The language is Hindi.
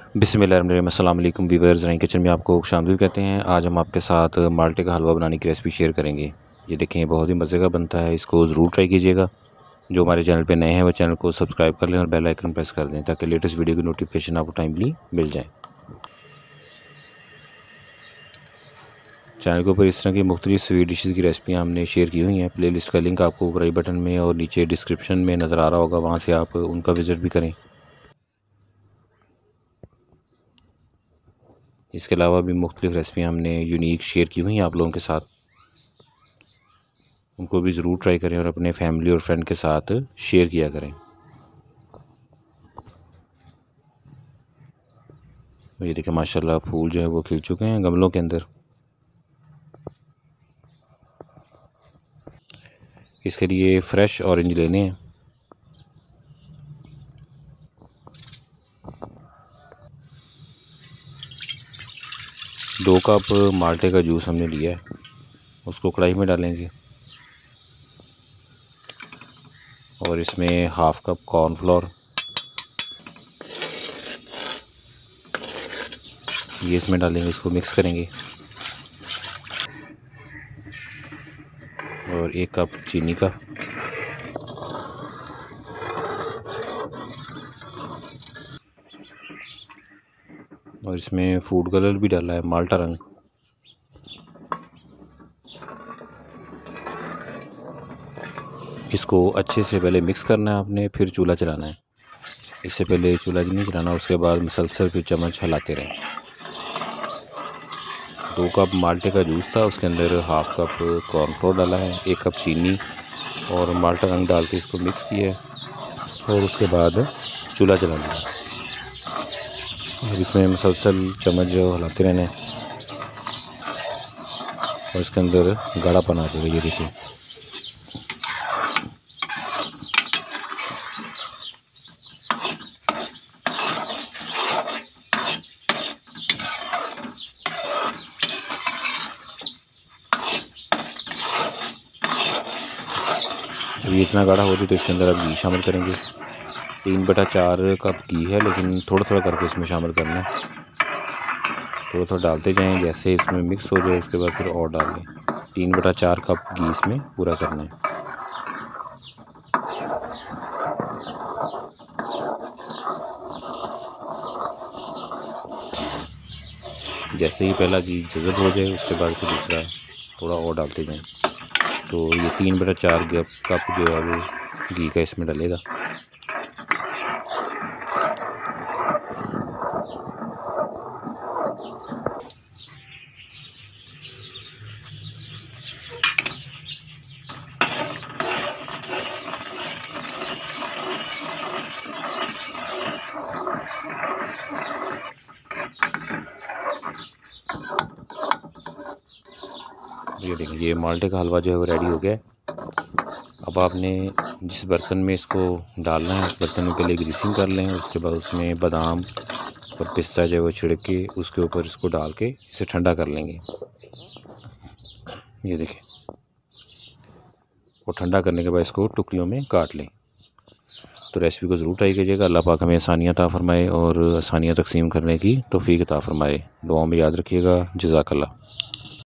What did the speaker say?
बिस्मिल्लाहिर्रहमानिर्रहीम। अस्सलाम वालेकुम व्यूअर्स, रही किचन में आपको खुशामदीद कहते हैं। आज हम आपके साथ माल्टे का हलवा बनाने की रेसिपी शेयर करेंगे। ये देखें, बहुत ही मज़े का बनता है, इसको ज़रूर ट्राई कीजिएगा। जो हमारे चैनल पे नए हैं वो चैनल को सब्सक्राइब कर लें और बेल आइकन प्रेस कर दें ताकि लेटेस्ट वीडियो की नोटिफिकेशन आपको टाइमली मिल जाए। चैनल के ऊपर इस तरह की मुख्तलिफ स्वीट डिशेज़ की रेसिपियाँ हमने शेयर की हुई हैं। प्ले लिस्ट का लिंक आपको ऊपर आई बटन में और नीचे डिस्क्रिप्शन में नज़र आ रहा होगा, वहाँ से आप उनका विज़िट भी करें। इसके अलावा भी मुख्तलिफ रेसिपियाँ हमने यूनिक शेयर की हुई हैं आप लोगों के साथ, उनको भी ज़रूर ट्राई करें और अपने फैमिली और फ्रेंड के साथ शेयर किया करें। ये देखिए, माशाल्लाह फूल जो है वो खिल चुके हैं गमलों के अंदर। इसके लिए फ़्रेश ऑरेंज लेने हैं। दो कप माल्टे का जूस हमने लिया है, उसको कढ़ाई में डालेंगे और इसमें हाफ़ कप कॉर्नफ्लोर ये इसमें डालेंगे। इसको मिक्स करेंगे और 1 कप चीनी का, और इसमें फूड कलर भी डाला है, माल्टा रंग। इसको अच्छे से पहले मिक्स करना है आपने, फिर चूल्हा चलाना है। इससे पहले चूल्हा नहीं चलाना, उसके बाद मुसलसल फिर चम्मच हिलाते रहें। 2 कप माल्टे का जूस था, उसके अंदर हाफ़ कप कॉर्नफ्लोर डाला है, 1 कप चीनी और माल्टा रंग डाल के इसको मिक्स किया है और उसके बाद चूल्हा जला दिया। अब इसमें मुसलसल चम्मच जो हिलाते रहना है और इसके अंदर गाढ़ापन आ जाएगा। ये देखिए, जब ये इतना गाढ़ा हो जाए तो इसके अंदर अब घी शामिल करेंगे। 3/4 कप घी है, लेकिन थोड़ा थोड़ा करके इसमें शामिल करना है। थोड़ा थोड़ा डालते जाएं, जैसे इसमें मिक्स हो जाए उसके बाद फिर और डाल दें। 3/4 कप घी इसमें पूरा करना है। जैसे ही पहला घी जज़ब हो जाए उसके बाद फिर दूसरा थोड़ा और डालते जाएं। तो ये 3/4 कप जो है वो घी का इसमें डलेगा। ये देखिए, ये माल्टे का हलवा जो है वो रेडी हो गया है। अब आपने जिस बर्तन में इसको डालना है उस बर्तन में पहले ग्रीसिंग कर लें, उसके बाद उसमें बादाम और पिस्ता जो है वो छिड़क के उसके ऊपर इसको डाल के इसे ठंडा कर लेंगे। ये देखिए, और ठंडा करने के बाद इसको टुकड़ियों में काट लें। तो रेसिपी को ज़रूर ट्राई कीजिएगा। अल्लाह पाक हमें आसानियाँ अता फ़रमाए और आसानियाँ तकसीम करने की तौफ़ीक अता फ़रमाए। दुआओं में याद रखिएगा। जज़ाकल्लाह।